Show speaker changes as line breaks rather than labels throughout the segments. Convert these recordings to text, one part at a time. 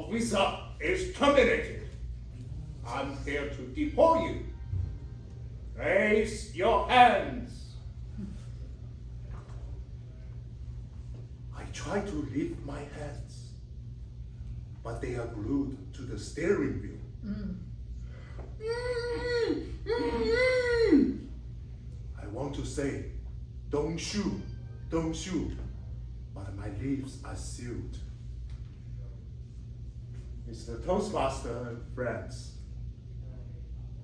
Your visa is terminated. I'm here to deport you. Raise your hands. I try to lift my hands, but they are glued to the steering wheel. I want to say, don't shoot, don't shoot, but my lips are sealed. Mr. Toastmaster and friends,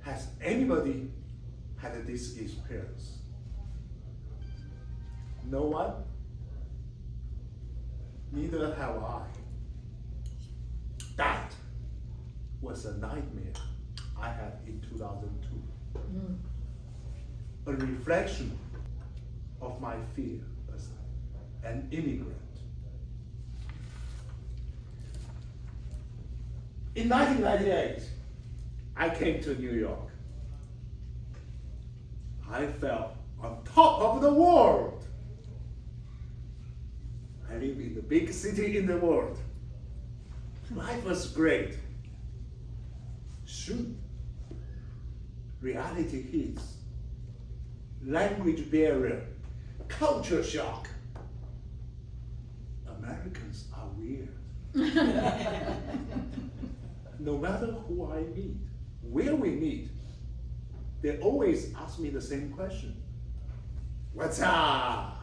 has anybody had this experience? No one? Neither have I. That was a nightmare I had in 2002. A reflection of my fear as an immigrant. In 1998, I came to New York. I felt on top of the world. I live in the big city in the world. Life was great. Soon, reality hits. Language barrier, culture shock. Americans are weird. No matter who I meet, where we meet, they always ask me the same question. What's up?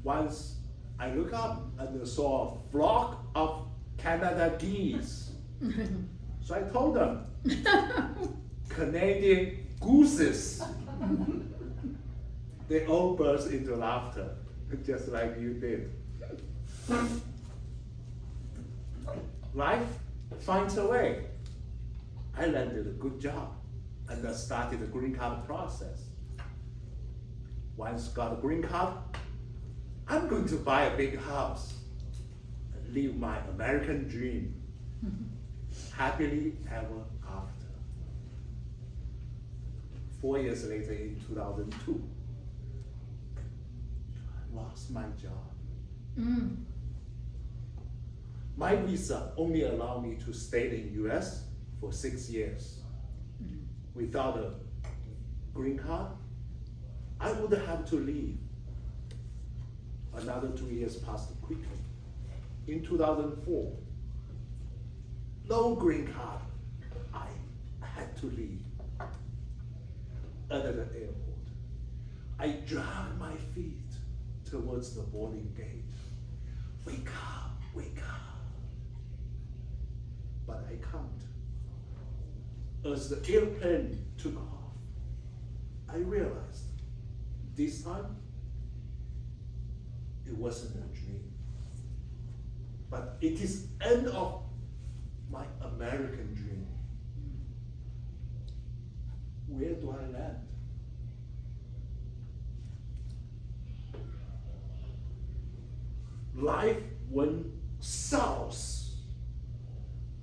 Once I look up and saw a flock of Canada geese. So I told them, Canadian gooses. They all burst into laughter, just like you did. Life finds a way. I landed a good job and I started the green card process. Once got a green card, I'm going to buy a big house and live my American dream. Happily ever after. 4 years later in 2002, I lost my job. My visa only allowed me to stay in US for 6 years. Without a green card, I would have to leave. Another 2 years passed quickly. In 2004, no green card, I had to leave. At the airport, I dragged my feet towards the boarding gate. Wake up, wake up. But I can't. As the airplane took off, I realized this time it wasn't a dream, but it is end of my American dream. Where do I land? Life went south.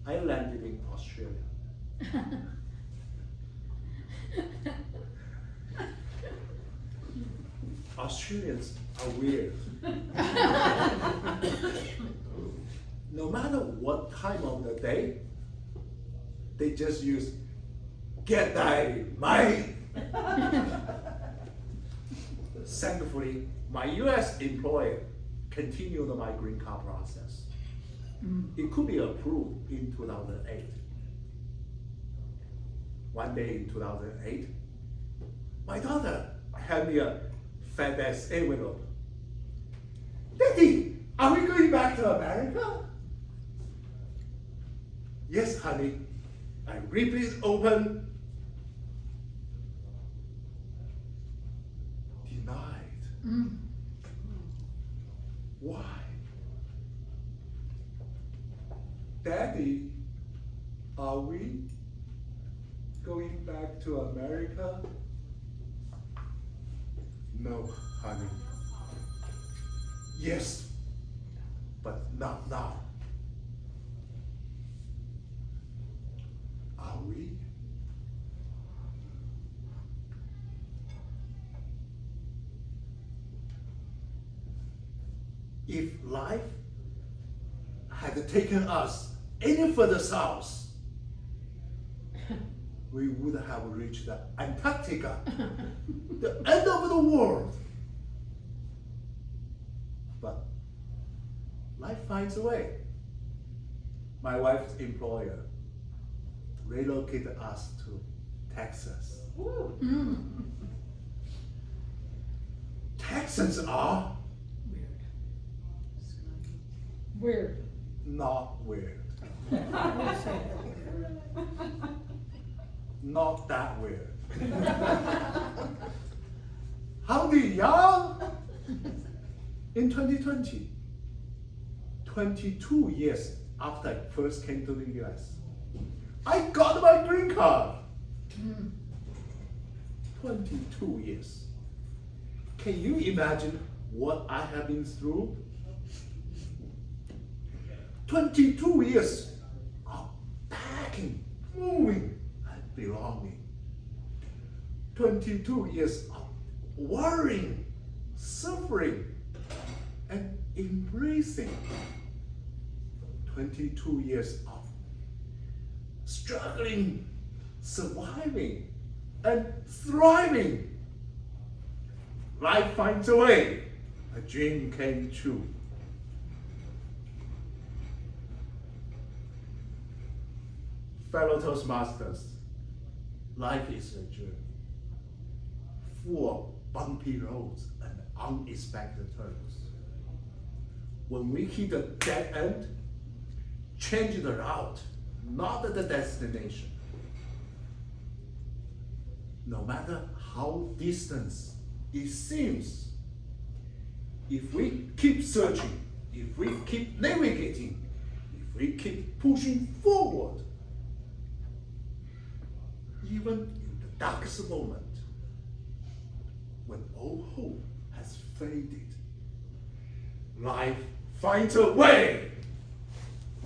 I landed in Australia. Australians are weird. No matter what time of the day, they just use "G'day, mate." Thankfully, my US employer continued my green card process. It could be approved in 2008. One day in 2008, my daughter handed me a FedEx envelope. Daddy, are we going back to America? Yes, honey. I rip it open. Denied. Why? Daddy, are we going back to America? No, honey. Yes, but not now. Are we? If life had taken us any further south, we would have reached Antarctica, the end of the world. But life finds a way. My wife's employer relocated us to Texas. Texans are
Weird.
not weird. Not that weird. Howdy, y'all! In 2020, 22 years after I first came to the US, I got my green card. 22 years. Can you imagine what I have been through? 22 years of packing, moving, and belonging. 22 years of worrying, suffering, and embracing. 22 years of struggling, surviving, and thriving. Life finds a way. A dream came true. Fellow Toastmasters, life is a journey full of bumpy roads and unexpected turns. When we hit a dead end, change the route, not the destination. No matter how distant it seems, if we keep searching, if we keep navigating, if we keep pushing forward, even in the darkest moment, when all hope has faded, life finds a way.